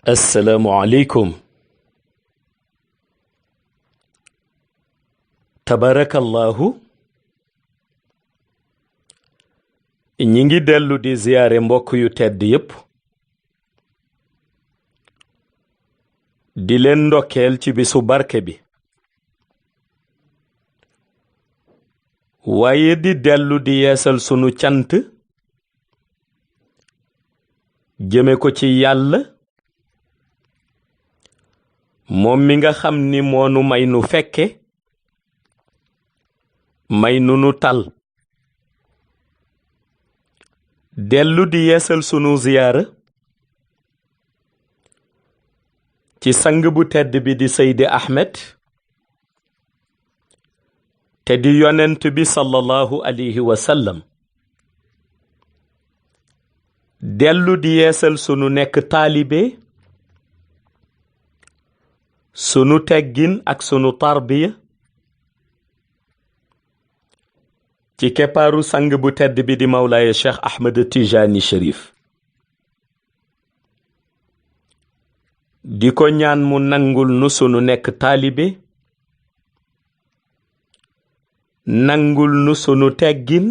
asalaamualeykum tabarakallahu ñi ngi dellu di ziyaare mbokk yu tedd yépp di leen ndokkeel ci bisu barke bi waaye di dellu di yeesal sunu cant jëme ko ci yàlla moom mi nga xam ni moonu may nu fekke may nu tal dellu di yeesal sunu ziyaara ci sang bu tedd bi di Seydi Ahmed te di yonent bi sallallahu alayhi wa sallam dellu di yeesal sunu nekk taalibe sunu teggin ak sunu tarbiya ci keppaaru sang bu tedd bi di Mawlaaya Cheikh Ahmed Tijani Cherif di ko ñaan mu nangul nu sunu nekk taalibe nangul nu sunu teggin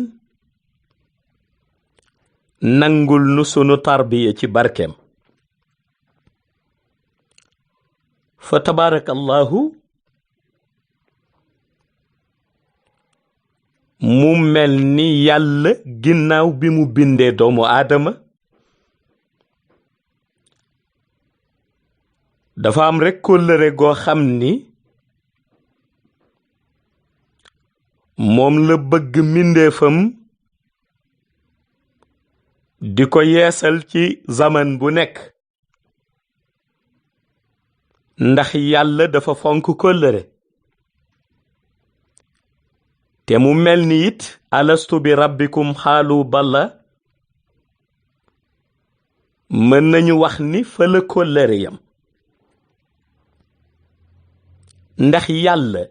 nangul nu sunu tarbiya ci barkeem fa tabarakallahu mu mel ni yàlla ginnaaw bi mu bindee doomu aadama dafa am rekk kóllëre goo xam ni moom la bëgg mbindeefam di ko yeesal ci zaman bu nekk ndax yàlla dafa fonk kóllëre te mu mel ni it alastu bi rabbikum xaalu balla mën nañu wax ni fa la kóllëre yam ndax yàlla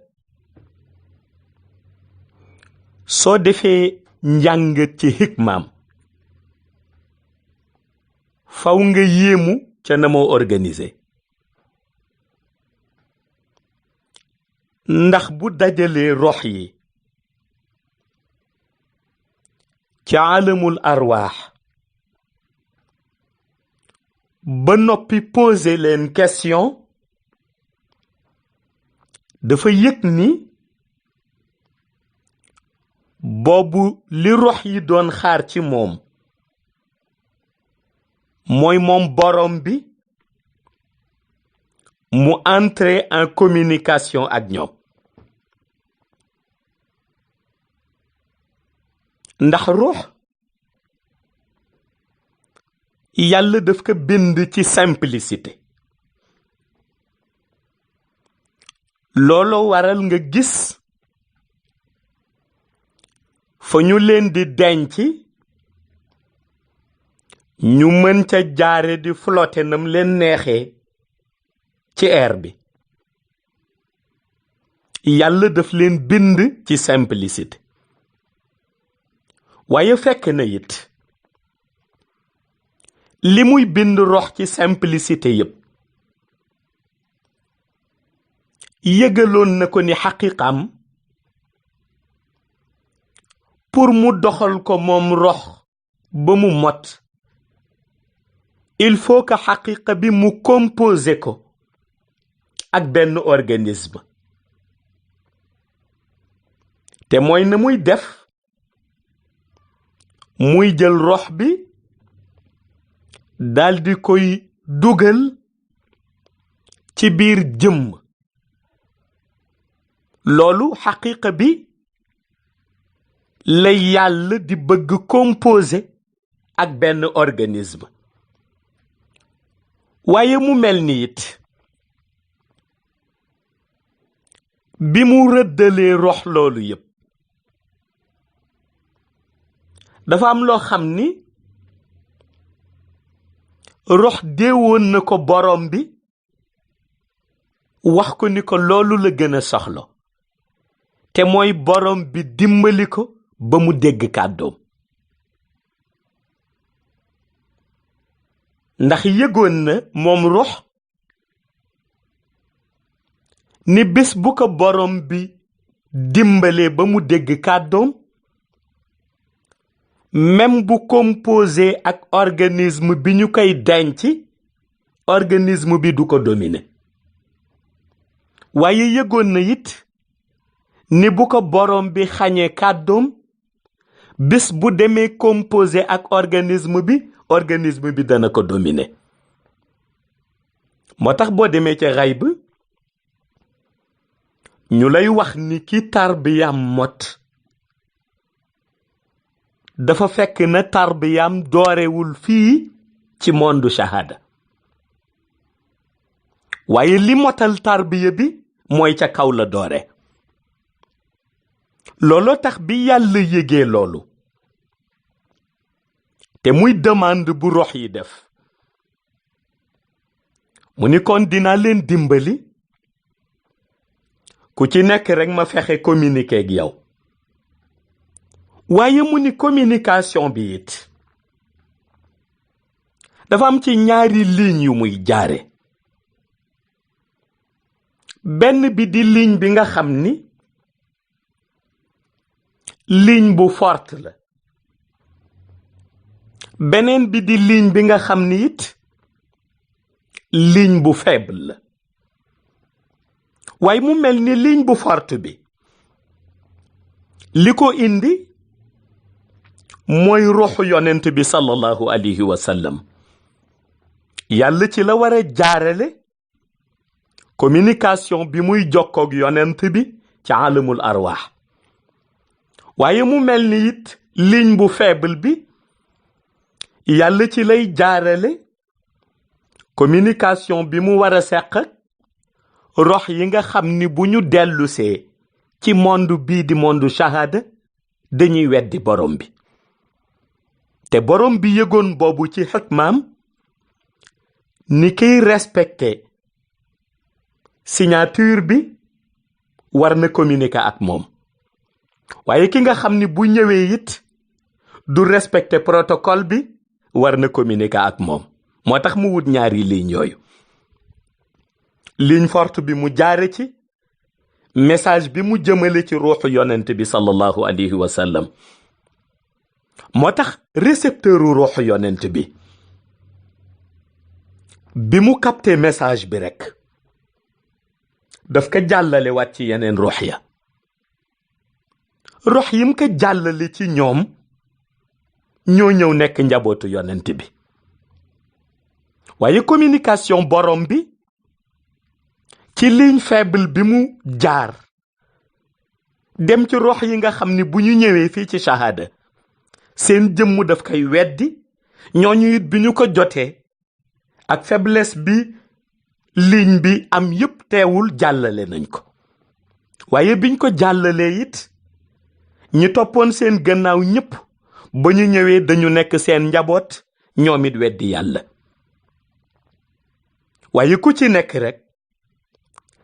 soo defee njàngat ci hikmaam faw nga yéemu ca na moo organisé ndax bu dajalee rox yi ci alamul arwaax ba noppi poser leen question dafa yëg ni boobu li rox yi doon xaar ci moom mooy moom borom bi mu entrer en communication ak ñoom ndax ruux yàlla daf ko bind ci simplicité looloo waral nga gis fa ñu leen di denc ñu mën ca jaare di flotter nam leen neexee ci air bi yàlla daf leen bind ci simplicité waaye fekk na it li muy bind rox ci simplicité yépp yëgaloon na ko ni xaqiqam pour mu doxal ko moom rox ba mu mot il faut que xaqiqa bi mu composé ko ak benn organisme te mooy na muy def muy jël rox bi daldi koy dugal ci biir jëmm loolu xaqiqa bi la yàlla di bëgg composé ak benn organisme waaye mu mel ni it bi mu rëddalee rox loolu yépp dafa am loo xam ni rox déewoon na ko borom bi wax ko ni ko loolu la gën a soxla te mooy borom bi dimbali ko ba mu dégg kàddoom ndax yëgoon na moom ruux ni bés bu ko borom bi dimbalee ba mu dégg kàddoom, même bu composé ak organisme bi ñu koy denc, organisme bi du ko dominer. waaye yëgoon na it ni bu ko borom bi xañee kàddoom, bés bu demee composé ak organisme bi dana ko dominer. moo tax boo demee ci xayb ñu lay wax ni ki tarbiyam mot dafa fekk na tarbiyam doorewul fii ci monde shahada, waaye li motal tarbiya bi mooy ca kaw la doore. looloo tax bi yàlla yégee loolu te muy demande bu rox yi def, mu ni kon dinaa leen dimbali ku ci nekk rek ma fexe communiquer ak yow. waaye mu ni communication bi it dafa am ci ñaari ligne yu muy jaare. benn bi di ligne bi nga xam ni ligne bu forte la, beneen bi di ligne bi nga xam ni it ligne bu faible la. waaye mu mel ni ligne bu forte bi li ko indi mooy ruuxu yonent bi sallallahu alayhi wa sallam. yàlla ci la war a jaarale communication bi muy jokkoog yonent bi ci alamul arwaax. waaye mu mel ni it ligne bu faible bi yàlla ci lay jaarale communication bi mu war a seq rox yi nga xam ni bu ñu dellusee ci monde bii di monde shahada dañuy weddi borom bi. te borom bi yëgoon boobu ci xikmaam ni kiy respecté signature bi war na communiquer ak moom. waaye ki nga xam ni bu ñëwee it du respecté protocole bi war na communiquer ak moom. moo tax mu wut ñaari ligne yooyu. ligne forte bi mu jaare ci message bi mu jëmale ci ruuxu yonent bi sallallahu alayhi wa sallam. moo tax récepteuru ruuxu yonent bi mu capté message bi rek daf ko jàllale waat ci yeneen ruux ya. ruux yim ko jàllale ci ñoom ñoo ñëw nekk njabootu yonent bi. waaye communication borom bi ci ligne faible bi mu jaar dem ci ruux yi nga xam ni bu ñu ñëwee fii ci shahada seen jëmm daf koy weddi. ñooñu it bi ñu ko jotee ak faiblesse bi ligne bi am yépp teewul jàllale nañ ko. waaye biñ ko jàllalee it ñi toppoon seen gannaaw ñépp ba ñu ñëwee dañu nekk seen njaboot, ñoom it weddi yàlla. waaye ku ci nekk rek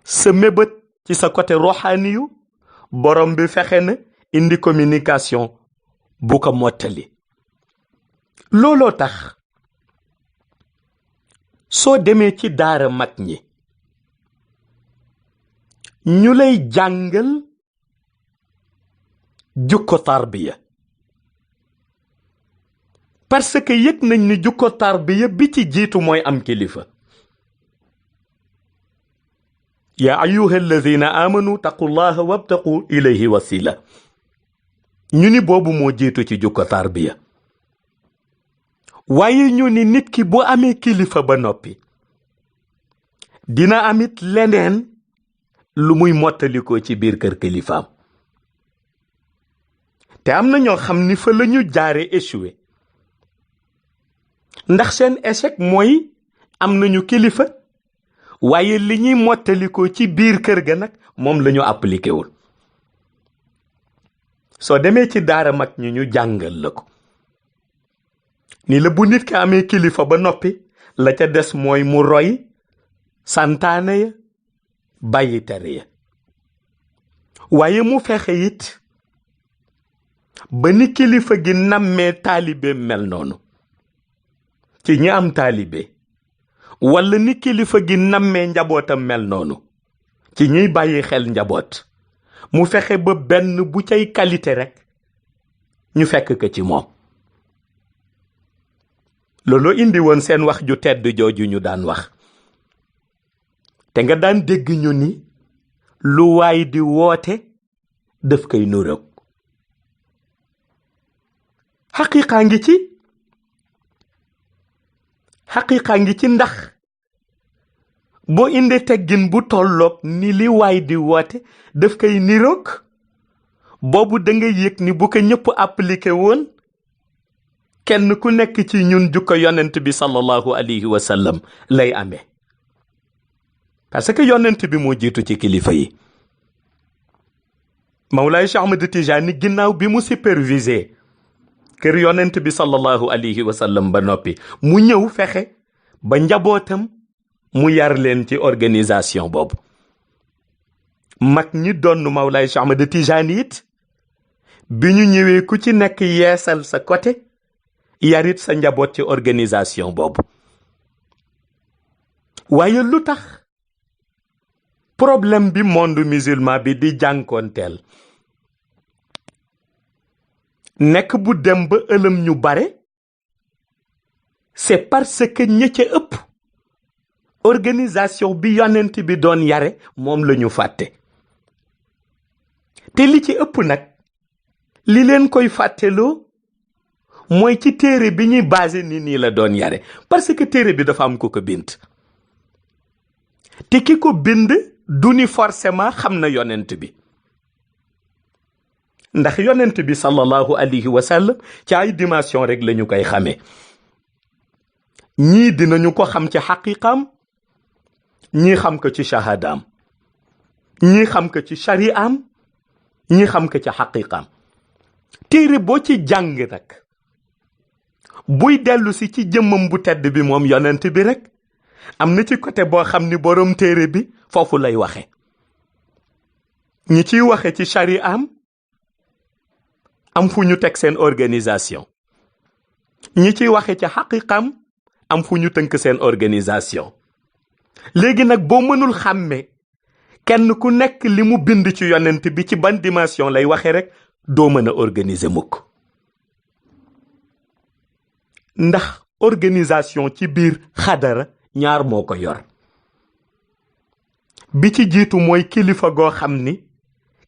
sa mébét ci sa côté roxaaniyu borom bi fexe na indi communication bu ko mottali. looloo tax soo demee ci daara mag ñi ñu lay jàngal jukko tarbiya, parce que yëg nañ ni jukko tarbiya bi ci jiitu mooy am kilifa. yaa ayyuha alladina amanu taqullaha wabtaqu ilayhi wasila. ñu ni boobu moo jiitu ci jukko tarbiya. waaye ñu ni nit ki bu amee kilifa ba noppi dina amit leneen lu muy mottalikoo ci biir kër kilifaam. te am na ñoo xam ni fa la ñu jaare échoué ndax seen échec mooy am nañu kilifa waaye li ñuy mottalikoo ci biir kër ga nag moom la ñu appliqué wul. soo demee ci daara mag ñi ñu jàngal la ko ni la bu nit ki amee kilifa ba noppi la ca des mooy mu roy santaane ya bàyyi tere ya. waaye mu fexe it ba ni kilifa gi nammee taalibe mel noonu. ci ñi am taalibe walla ni kilifa gi nammee njabootam mel noonu ci ñiy bàyyi xel njaboot mu fexe ba benn bu cay qualité rekk ñu fekk ko ci moom. loolu indi woon seen wax ju tedd jooju ñu daan wax te nga daan dégg ñu ni lu waay di woote daf koy nuroog. xaqiiqaa ngi ci ndax boo indee teggin bu tolloog ni li waay di woote daf koy niroog boobu da nga yëg ni bu ko ñëpp appliqué woon kenn ku nekk ci ñun jukko yonent bi sallallahu alayhi wa sallam lay amee parce que yonent bi moo jiitu ci kilifa yi. Mawlaay Cheikh Ahmed Tijani ginnaaw bi mu supervisé kër yonent bi sallallahu alayhi wa sallam ba noppi mu ñëw fexe ba njabootam mu yar leen ci organisation boobu. mag ñi doon Mawlaay Cheikh Ahmed Tijani it bi ñu ñëwee ku ci nekk yeesal sa côté yarit sa njaboot ci organisation boobu. waaye lu tax problème bi monde musulman bi di jànkoonteel nekk bu dem ba ëlëm ñu bare c'est parce que ña ca ëpp organisation bi yonent bi doon yare moom la ñu fàtte te li ci ëpp nag li leen koy fàtteloo mooy ci téere bi ñuy basé ni nii la doon yare parce que téere bi dafa am ku ko bind te ki ko bind du ni forcément xam na yonent bi ndax yonent bi sallallahu alayhi wa sallam ci ay dimension rek lañu koy xamee. ñii dinañu ko xam ci xaqiqaam ñii xam ko ci shahadaam ñii xam ko ci shari'am ñii xam ko ci xaqiqaam. téere boo ci jàng nag buy dellu si ci jëmmam bu tedd bi moom yonent bi rek am na ci côté boo xam ni boroom téere bi foofu lay waxe ñi ciy waxe ci shari'am am fu ñu teg seen organisation ñi ciy waxe ci xaqiqam am fu ñu tënk seen organisation. léegi nag boo mënul xàmme kenn ku nekk li mu bind ci yonent bi ci ban dimension lay waxe rek doo mën a organiser mukk. ndax organisation ci biir xadara ñaar moo ko yor bi ci jiitu mooy kilifa goo xam ni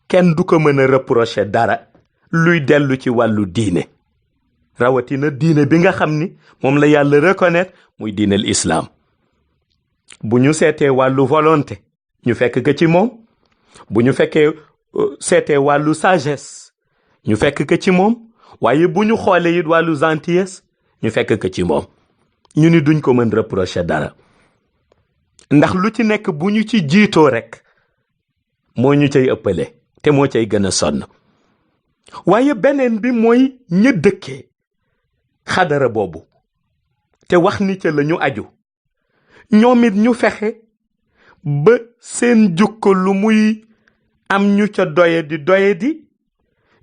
kenn du ko mën a reprocher dara luy dellu ci wàllu diine rawatina diine bi nga xam ni moom la yàlla reconnaître muy diinel islam. bu ñu seetee wàllu volonté ñu fekk ko ci moom bu ñu fekkee seetee wàllu sagesse ñu fekk ko ci moom waaye bu ñu xoolee it wàllu gentillesse ñu fekk ko ci moom. ñu ni duñ ko mën reprocher dara ndax lu ci nekk bu ñu ci jiitoo rek moo ñu cay ëppale te moo cay gën a sonn. waaye beneen bi mooy ña dëkkee xadara boobu te wax ni ca la ñu aju ñoom it ñu fexe ba seen jukko lu muy am ñu ca doyadi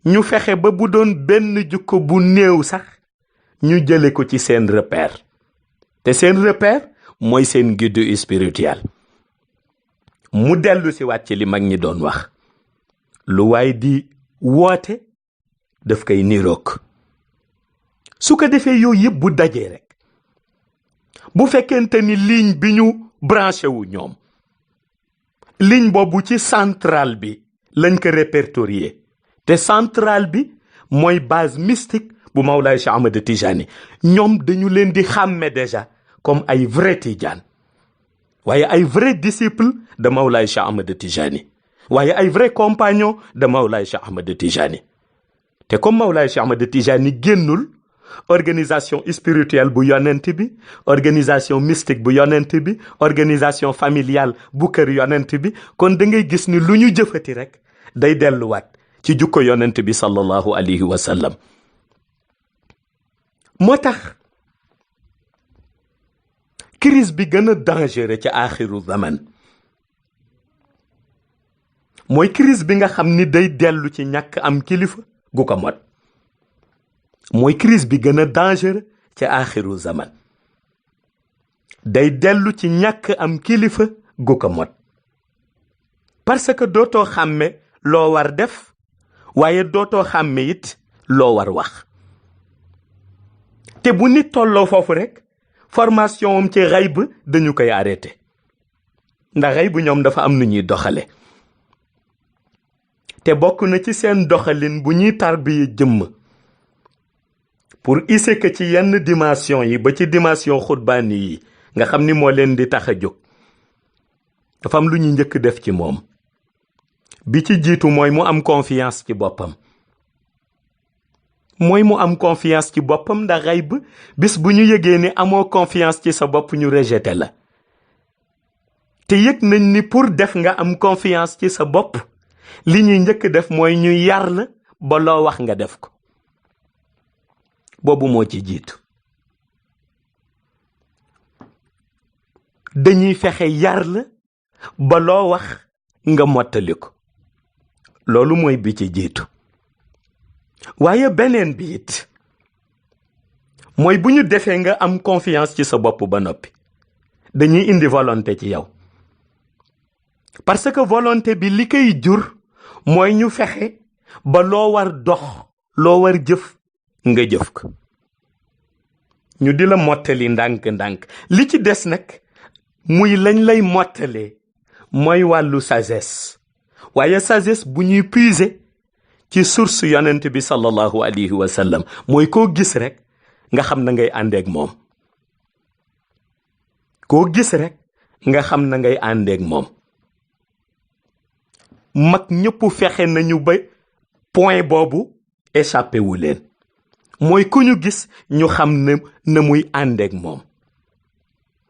ñu fexe ba bu doon benn jukko bu néew sax ñu jële ko ci seen repère te seen repère mooy seen guide spirituel. mu dellu si waat ci li mag ñi doon wax lu waay di woote daf koy niroog su ko defee yooyu yëpp bu dajee rek bu fekkente ni ligne bi ñu branché wu ñoom ligne boobu ci centrale bi lañ ko répertorier te centrale bi mooy base mystique bu Mawlaay Cheikh Ahmed Tijani ñoom dañu leen di xàmme déjà comme ay vrai Tijaan waaye ay vrai disciple de Mawlaay Cheikh Ahmed Tijani waaye ay vrai compagnon de Mawlaay Cheikh Ahmed Tijani te comme Mawlaay Cheikh Ahmed Tijani génnul organisation spirituelle bu yonent bi organisation mystique bu yonent bi organisation familiale bu kër yonent bi kon da ngay gis ni lu ñu jëfati rek day delluwaat ci jukko yonent bi sallallahu alayhi wa sallam. moo tax crise bi gën a dangereux ci aaxiru zaman mooy crise bi nga xam ni day dellu ci ñàkk am kilifa gu ko mot mooy crise bi gën a dangereux ci aaxiru zaman day dellu ci ñàkk am kilifa gu ko mot parce que dootoo xàmme loo war def waaye dootoo xàmme it loo war wax te bu nit tolloo foofu rek formation am ci xayb dañu koy arrêté ndax xayb ñoom dafa am nu ñuy doxale te bokk na ci seen doxalin bu ñuy tarbiya jëmm pour ise que ci yenn dimension yi ba ci dimension xutbaani yi nga xam ni moo leen di tax a jóg dafa am lu ñuy njëkk def ci moom bi ci jiitu mooy mu am confiance ci boppam ndax xayb bis bu ñu yëgee ni amoo confiance ci sa bopp ñu rejeté la te yëg nañ ni pour def nga am confiance ci sa bopp li ñuy njëkk def mooy ñu yar la ba loo wax nga def ko boobu moo ci jiitu dañuy fexe yar la ba loo wax nga mottali ko loolu mooy bi ci jiitu waaye beneen bi it mooy bu ñu defee nga am confiance ci sa bopp ba noppi dañuy indi volonté ci yow parce que volonté bi li koy jur mooy ñu fexe ba loo war dox loo war jëf nga jëf ko ñu di la mottali ndànk-ndànk li ci des nag muy lañ lay mottalee mooy wàllu sagesse waaye sagesse bu ñuy puiser ci source yonent bi sallallahu alayhi wa sallam mooy koo gis rek nga xam na ngay àndeek moom koo gis rek nga xam na ngay àndeek moom mag ñëpp fexe nañu ba point boobu échappé wu leen mooy ku ñu gis ñu xam na muy àndeek moom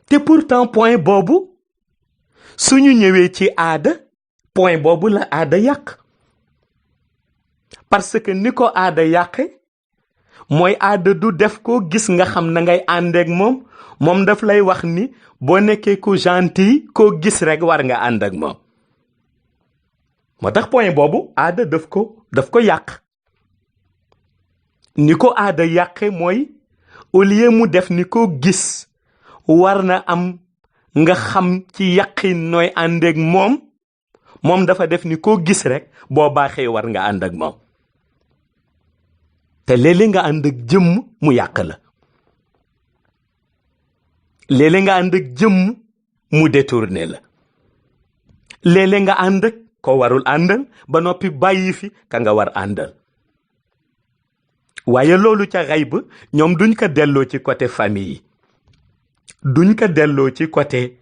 te pourtant point boobu suñu ñëwee ci aada point boobu la aada yàq parce que ni ko aada yàqe mooy aada du def ko gis nga xam na ngay àndeek moom daf lay wax ni boo nekkee ku gentil koo gis rek war nga ànd ak moom moo tax point boobu aada daf ko yàq ni ko aada yàqe mooy au lieu mu def ni ko gis war na am nga xam ci yàqin nooy àndeek moom dafa def ni ko gis rek boo baaxee war nga ànd ak moom te léeg-léeg nga ànd ak jëmm mu yàq la léeg-léeg nga ànd ak jëmm mu détourné la léeg-léeg nga ànd ak ko warul àndal ba noppi bàyyi fi ka nga war àndal waaye loolu ca xayb ñoom duñ ko delloo ci côté famille yi duñ ko delloo ci côté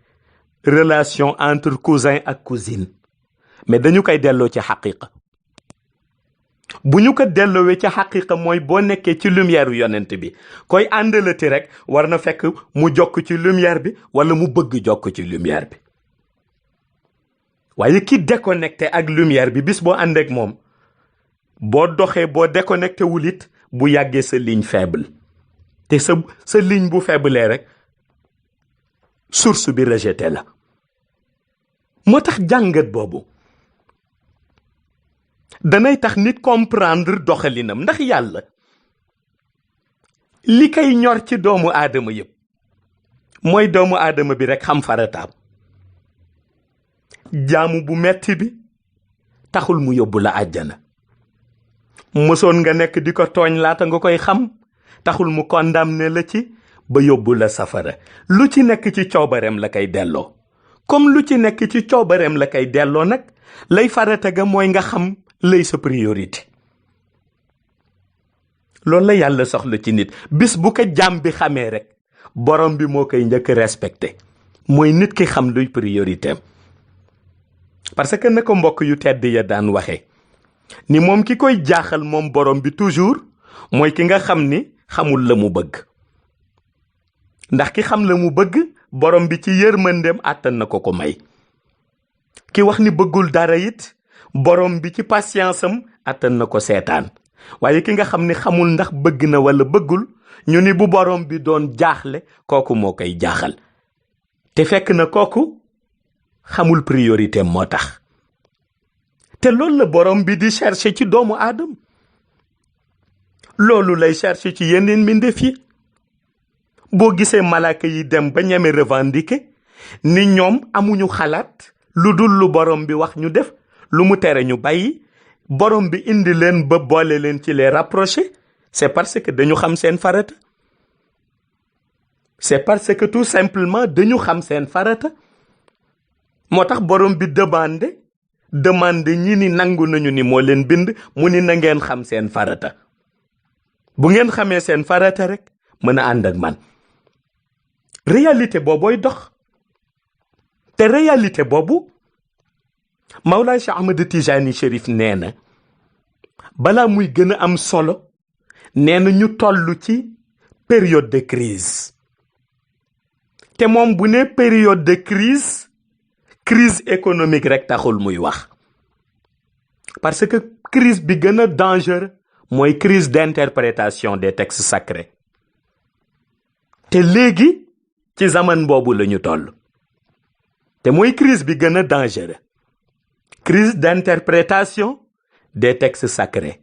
relation entre cousin ak cousine mais dañu koy delloo ci xaqiqa bu ñu ko delloowee ci xaqiqa mooy boo nekkee ci lumière yonent bi koy àndalati rek war na fekk mu jokk ci lumière bi wala mu bëgg jokk ci lumière bi waaye ki déconnecté ak lumière bi bis boo àndeek moom boo doxee boo déconnecté wul it bu yàggee sa ligne faible te sa ligne bu faible rek source bi rejeté la moo tax jàngat boobu danay tax nit comprendre doxalinam ndax yàlla li koy ñor ci doomu aadama yépp mooy doomu aadama bi rek xam farataam jaamu bu metti bi taxul mu yóbbu la àjjana mësoon nga nekk di ko tooñ laata nga koy xam taxul mu condamné la ci ba yóbbu la safara lu ci nekk ci coobareem la koy delloo comme lu ci nekk ci coobareem la koy delloo nag lay farata ga mooy nga xam lay sa priorité loolu la yàlla soxla ci nit bis bu ko jaam bi xamee rek borom bi moo koy njëkk respecté mooy nit ki xam luy priorité parce que na ko mbokk yu tedd ya daan waxe ni moom ki koy jaaxal moom borom bi toujours mooy ki nga xam ni xamul la mu bëgg ndax ki xam la mu bëgg borom bi ci yërmandeem àttan na ko may ki wax ni bëggul dara it borom bi ci patience am àttan na ko seetaan waaye ki nga xam ni xamul ndax bëgg na wala bëggul ñu ni bu borom bi doon jaaxle kooku moo koy jaaxal te fekk na kooku xamul priorité moo tax te loolu la borom bi di chercher ci doomu aadama loolu lay chercher ci yeneen mbindeef yi boo gisee malaaka yi dem ba ñeme revendiquer ni ñoom amuñu xalaat lu dul lu borom bi wax ñu def, lu mu tere ñu bàyyi, borom bi indi leen ba boole leen ci les rapprochés, c'est parce que dañu xam seen farata. C'est parce que tout simplement dañu xam seen farata. moo tax borom bi demande ñi ni nangu nañu ni moo leen bind, mu ni na ngeen xam seen farata. bu ngeen xamee seen farata rek mën a ànd ak man. réalité boobooy dox. te réalité boobu Mawlaay Cheikh Ahmed Tijani Chérif nee na balaa muy gën a am solo, nee na ñu toll ci période de crise. te moom bu ne période de crise, crise économique rek taxul muy wax. parce que crise bi gën a dangereux mooy crise d'interprétation des textes sacrés. te léegi ci zaman boobu la ñu toll. te mooy crise bi gën a dangereux. crise d'interprétation des textes sacrés.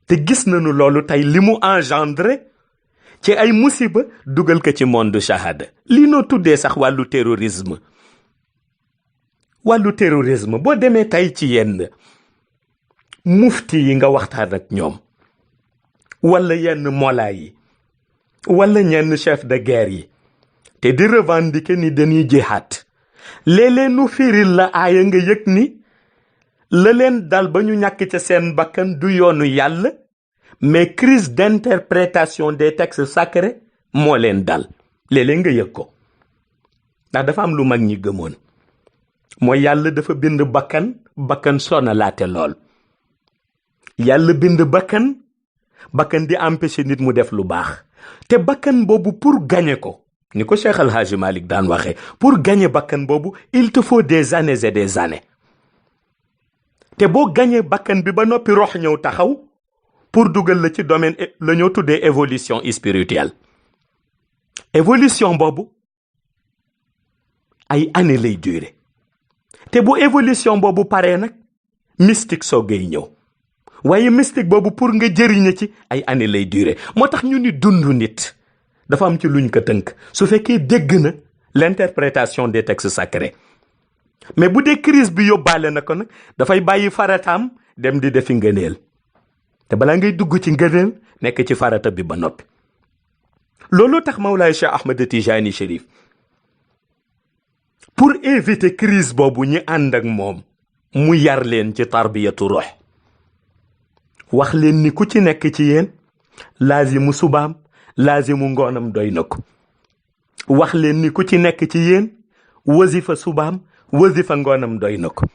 te gis nañu loolu tey li mu engendré ci ay musiba dugal ko ci monde shahada. lii noo tuddee sax wàllu terrorisme. wàllu terrorisme boo demee tey ci yenn mufti yi nga waxtaan ak ñoom, wala yenn mola yi, wala ñenn chef de guerre yi, te di revendiquer ni dañuy jihaad, léeg-léeg nu firil la aaya nga yëg ni la leen dal ba ñu ñàkk ca seen bakkan du yoonu yàlla, mais crise d'interprétation des textes sacrés moo leen dal. léeg-léeg nga yëg ko ndax dafa am lu mag ñi gëmoon, mooy yàlla dafa bind bakkan sonalaate lool. yàlla bind bakkan di empêcher nit mu def lu baax. te bakkan boobu pour gagner ko, ni ko Cheikh El Hadji Malick daan waxee, pour gagner bakkan boobu il te faut des années et des années. te boo gagner bakkan bi ba noppi rox ñëw taxaw pour dugal la ci domaine la ñoo tuddee évolution spirituelle. évolution boobu ay années lay durer. te bu évolution boobu paree nag mystique soo gay ñëw. waaye mystique boobu pour nga jëriñe ci ay années lay durer. moo tax ñu ni dund nit dafa am ci luñ ko tënk su fekkee dégg na l'interprétation des textes sacrés. mais bu dee crise bi yóbbaale na ko nag dafay bàyyi farataam dem di defi ngëneel. te balaa ngay dugg ci ngëneel nekk ci farata bi ba noppi. loolu tax Mawlaay Cheikh Ahmed Tijani Chérif pour éviter crise boobu ñi ànd ak moom mu yar leen ci tarbiyatu ruux. wax leen ni ku ci nekk ci yéen laazimu subaam laazimu ngoonam doy na ko. wax leen ni ku ci nekk ci yéen wasifa subaam wasifa ngoonam doy na ko.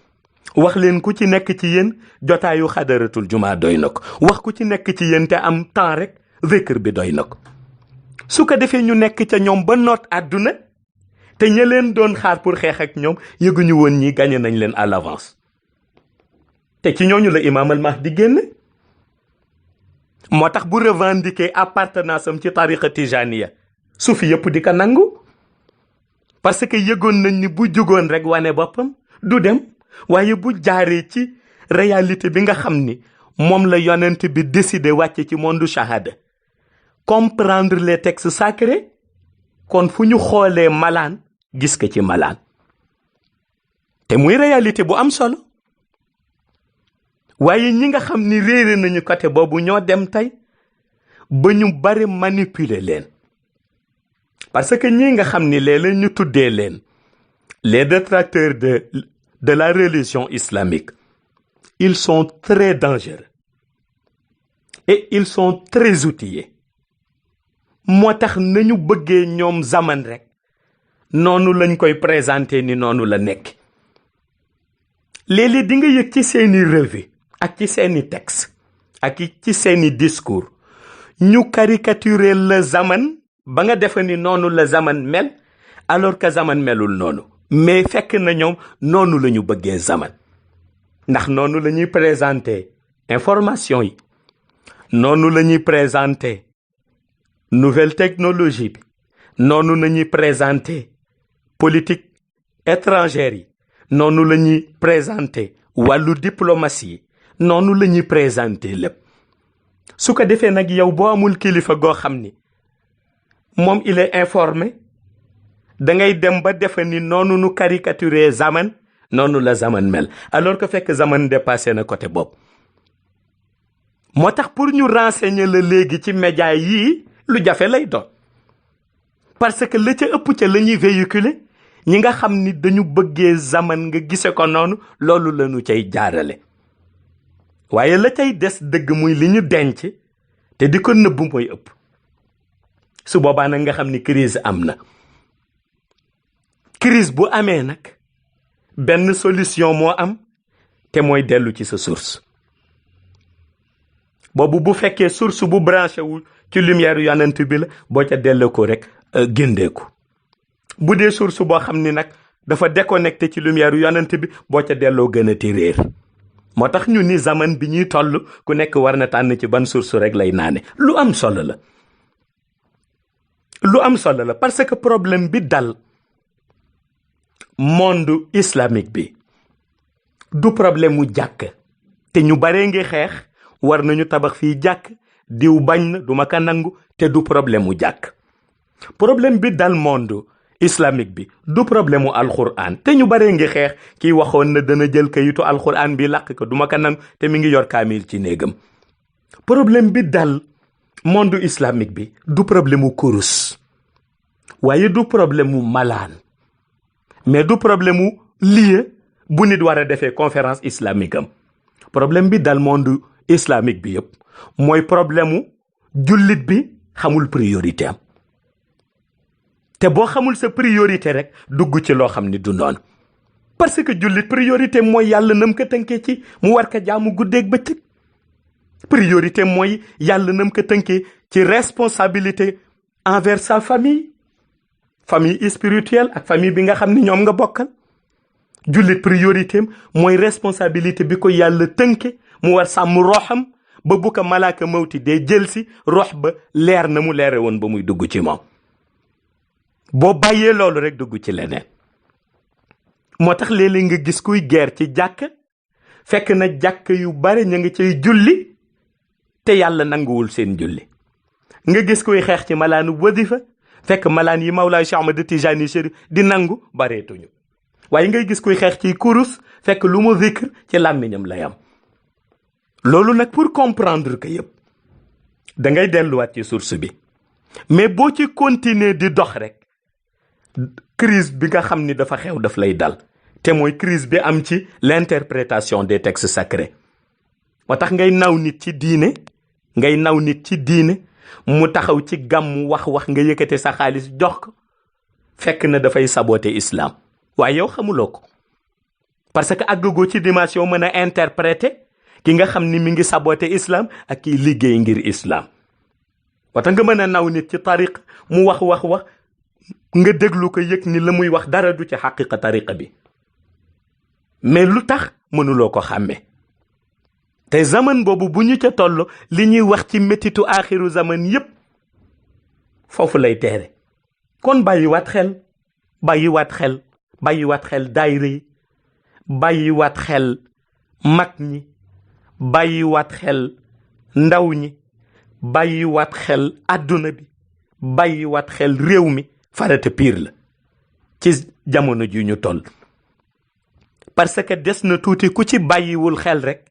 wax leen ku ci nekk ci yéen jotaayu xadaratul jumaa doy na ko. wax ku ci nekk ci yéen te am temps rek zikr bi doy na ko. su ko defee ñu nekk ca ñoom ba noot àdduna, te ña leen doon xaar pour xeex ak ñoom yëguñu woon ñi gagné nañ leen à l'avance. te ci ñooñu la Imam al Mahdi génn. moo tax bu revendiquer appartenance am ci tariqa tijaniya sufi yëpp di ko nangu, parce que yëgoon nañ ni bu jugoon rek wane boppam du dem. waaye bu jaaree ci réalité bi nga xam ni moom la yonent bi décidé wàcce ci monde shahada, comprendre les textes sacrés, kon fu ñu xoolee malaan gis ko ci malaan. te muy réalité bu am solo. waaye ñi nga xam ni réere nañu côté boobu ñoo dem tey ba ñu bari manipuler leen. parce que ñi nga xam ni léeg-léeg ñu tuddee leen les détracteurs de la religion islamique, ils sont très dangereux et ils sont très outillés. moo tax nañu bëggee ñoom zaman rek noonu lañ koy présenter ni noonu la nekk. léeg-léeg di nga yëg ci seeni revue ak ci seeni texte ak ci seeni discours ñu caricaturer le zaman ba nga defe ni noonu la zaman mel, alors que zaman melul noonu. mais fekk na ñoom noonu la ñu bëggee zaman. ndax noonu la ñuy présenter information yi, noonu la ñuy présenter nouvelle technologie bi, noonu la ñuy présenter politique étrangère yi, noonu la ñuy présenter wàllu diplomatie yi, noonu la ñuy présenter lépp. su ko defee nag yow boo amul kilifa goo xam ni moom il est informé. da ngay dem ba defe ni noonu nu caricaturer zaman noonu la zaman mel alors que fekk zaman dépassé na côté boobu. moo tax pour ñu renseigner la léegi ci média yii lu jafe lay doon parce que la ca ëpp ca la ñuy véhiculer ñi nga xam ni dañu bëggee zaman nga gise ko noonu loolu la ñu cay jaarale. waaye la cay des dëgg muy li ñu denc te di ko nëbb mooy ëpp. su boobaa nag nga xam ni crise am na. crise bu amee nag benn solution moo am te mooy dellu ci sa source. boobu bu fekkee source bu branché wu ci lumière yonent bi la boo ca delloo ko rek géndeeku. bu dee source boo xam ni nag dafa déconnecté ci lumière yonent bi boo ca delloo gën a ti réer. moo tax ñu ni zaman bi ñuy toll ku nekk war na tànn ci ban source rek lay naane. lu am solo la. lu am solo la parce que problème bi dal monde islamique bi du problème mu jàkk te ñu baree ngi xeex war nañu tabax fii jàkk diw bañ na du ma ka nangu te du problème mu jàkk. problème bi dal monde islamique bi du problème mu alxuraan te ñu baree ngi xeex kii waxoon na dana jël kayitu alxuraan bi làq ko du ma ka nangu te mi ngi yor kaamil ci néegam. problème bi dal monde islamique bi du problème mu kurus waaye du problème mu malaan mais du problème mu lieu bu nit war a defee conférence islamique am. problème bi dal monde islamique bi yëpp mooy problème mu jullit bi xamul priorité am te boo xamul sa priorité rek dugg ci loo xam ni du noonu parce que jullit priorité mooy yàlla nam ko tënkee ci mu war ko jaamu guddeeg bëccëg. priorité mooy yàlla nam ko tënkee ci responsabilité envers sa famille spirituelle ak famille bi nga xam ni ñoom nga bokkal. jullit priorité mooy responsabilité bi ko yàlla tënke mu war sàmm roxam ba bu ko malaaka mawti dee jël si rox ba leer na mu leere woon ba muy dugg ci moom. boo bàyyee loolu rek dugg ci leneen. moo tax léeg-léeg nga gis kuy guerre ci jàkk fekk na jàkk yu bare ña ngi cay julli te yàlla nanguwul seen julli. nga gis kuy xeex ci malaanu wadifa fekk malaan yi Mawlaay Cheikh Ahmad Tijani Chérif di nangu bareetuñu. waaye ngay gis kuy xeex ci kurus fekk lu mu zikr ci làmmiñam lay am. loolu nag pour comprendre que yëpp da ngay delluwaat ci source bi mais boo ci continuer di dox rek crise bi nga xam ni dafa xew daf lay dal te mooy crise bi am ci l'interprétation des textes sacrés. moo tax ngay naw nit ci diine mu taxaw ci gàmm wax nga yëkkate sa xaalis jox ko fekk na dafay saboter islam waaye yow xamuloo ko parce que àggagoo ci dimension mën a interpréter ki nga xam ni mi ngi saboter islam ak kiy liggéey ngir islam. moo tax nga mën a naw nit ci tariqa mu wax nga déglu ko yëg ni la muy wax dara du ci xaqiqa tariqa bi mais lu tax mënuloo ko xàmme. te zaman boobu bu ñu ca toll li ñuy wax ci métitu aaxiru zaman yépp foofu lay teere. kon bàyyiwaat xel daayira yi bàyyiwaat xel mag ñi bàyyiwaat xel ndaw ñi bàyyiwaat xel àdduna bi bàyyiwaat xel réew mi farata piir la ci jamono ji ñu toll. parce que des na tuuti ku ci bàyyiwul xel rek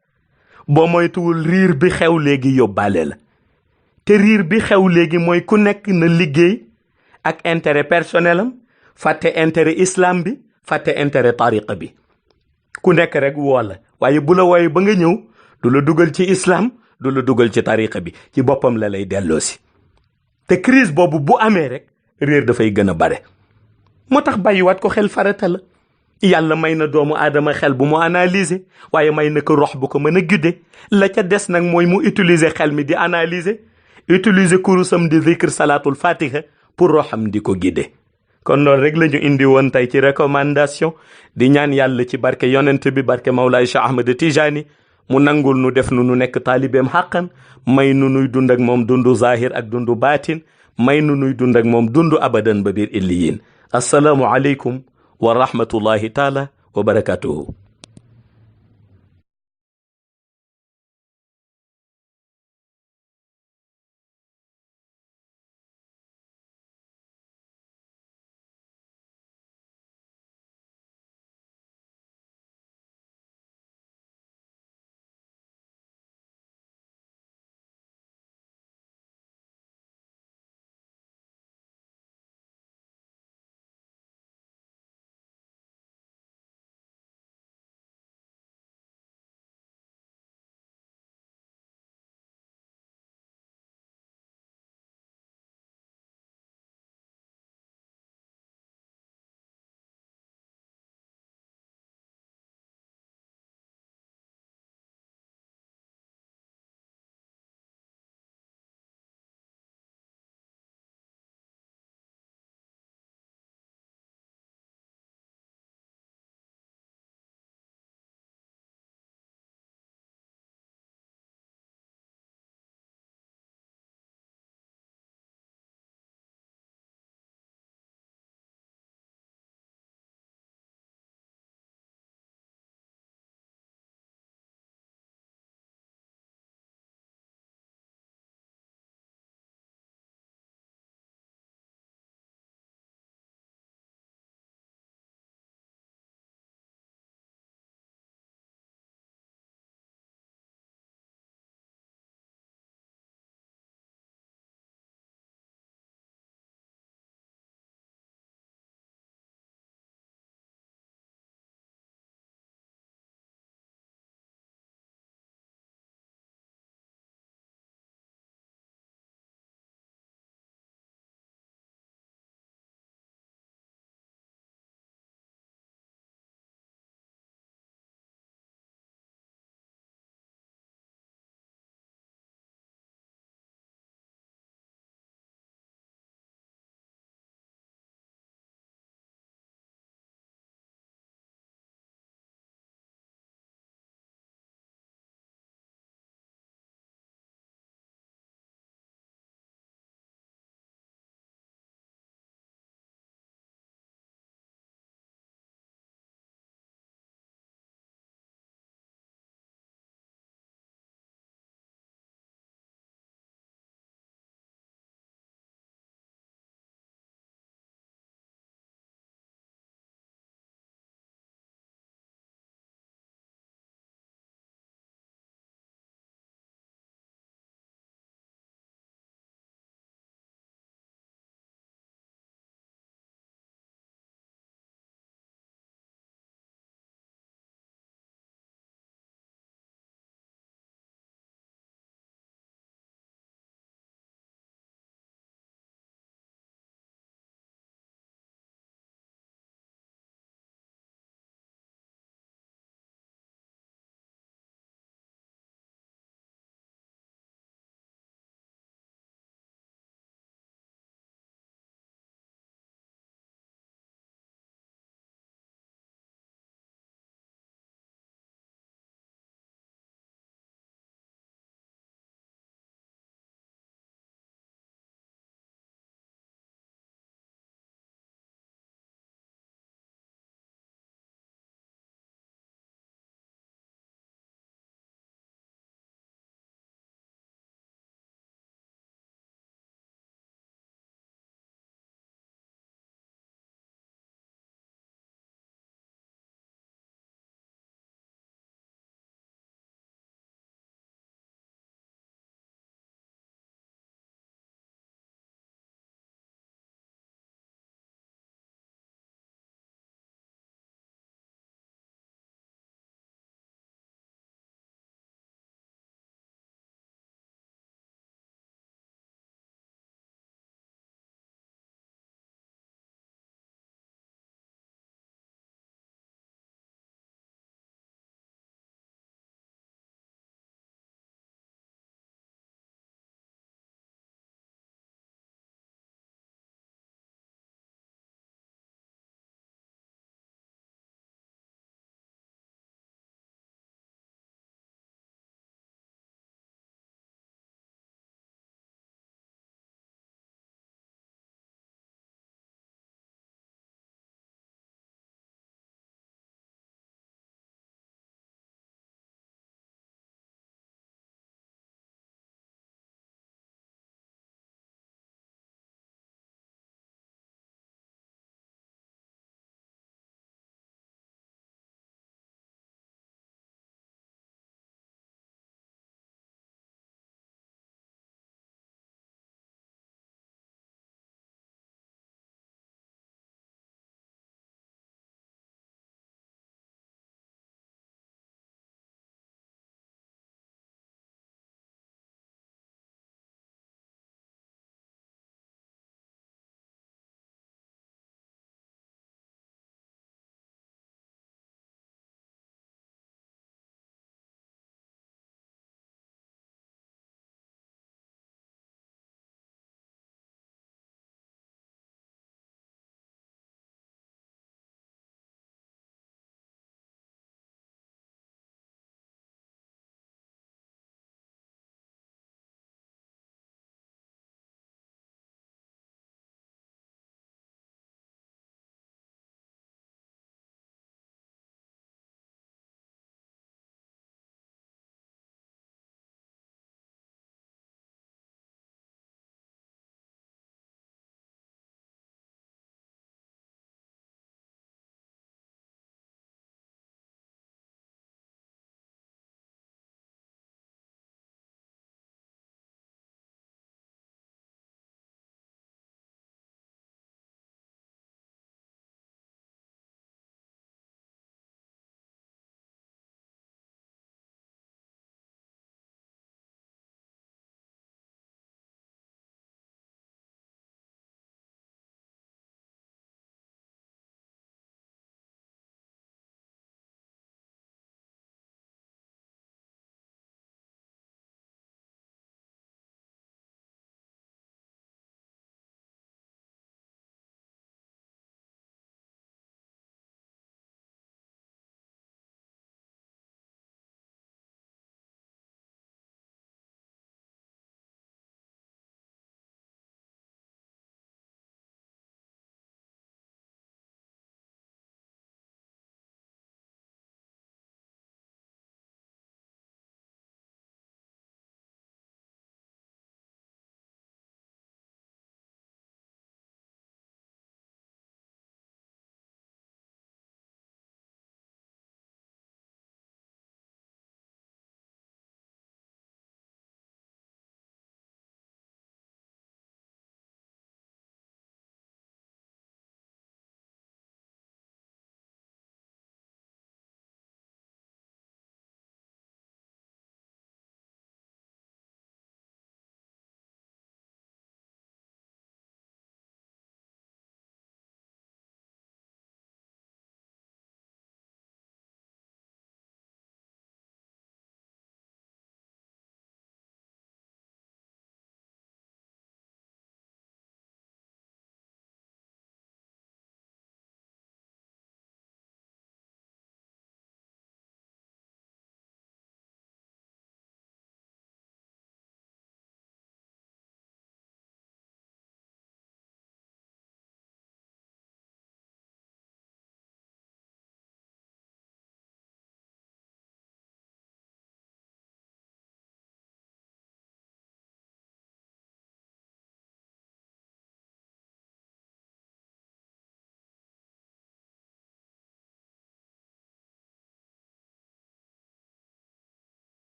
boo moytuwul riir bi xew léegi yóbbaale la te riir bi xew léegi mooy ku nekk na liggéey ak intérêt personnel am fàtte intérêt islam bi fàtte intérêt tariqa bi. ku nekk rek woo la waaye bu la wooye ba nga ñëw du la dugal ci islam du la dugal ci tariqa bi ci boppam la lay delloosi. te crise boobu bu amee rek réer dafay gën a bare. moo tax bàyyiwaat ko xel farata la. yàlla may na doomu aadama xel bu mu analyser waaye may na ko rox bu ko mën a gudde la ca des nag mooy mu utiliser xel mi di analyser utiliser kurusam di zikr salaatul fatiha pour roxam di ko gidde. kon loolu rek la ñu indi woon tey ci recommandation di ñaan yàlla ci barke yonent bi barke Mawlaay Cheikh Ahmad Tijani mu nangul nu def nu nekk taalibeem xàqan may nu nuy dund ak moom dundu zahir ak dundu baatin may nu nuy dund ak moom dundu abadan ba biir illiyin. assalaamu aleykum wa rahmatullahi taala wa barakatuhu.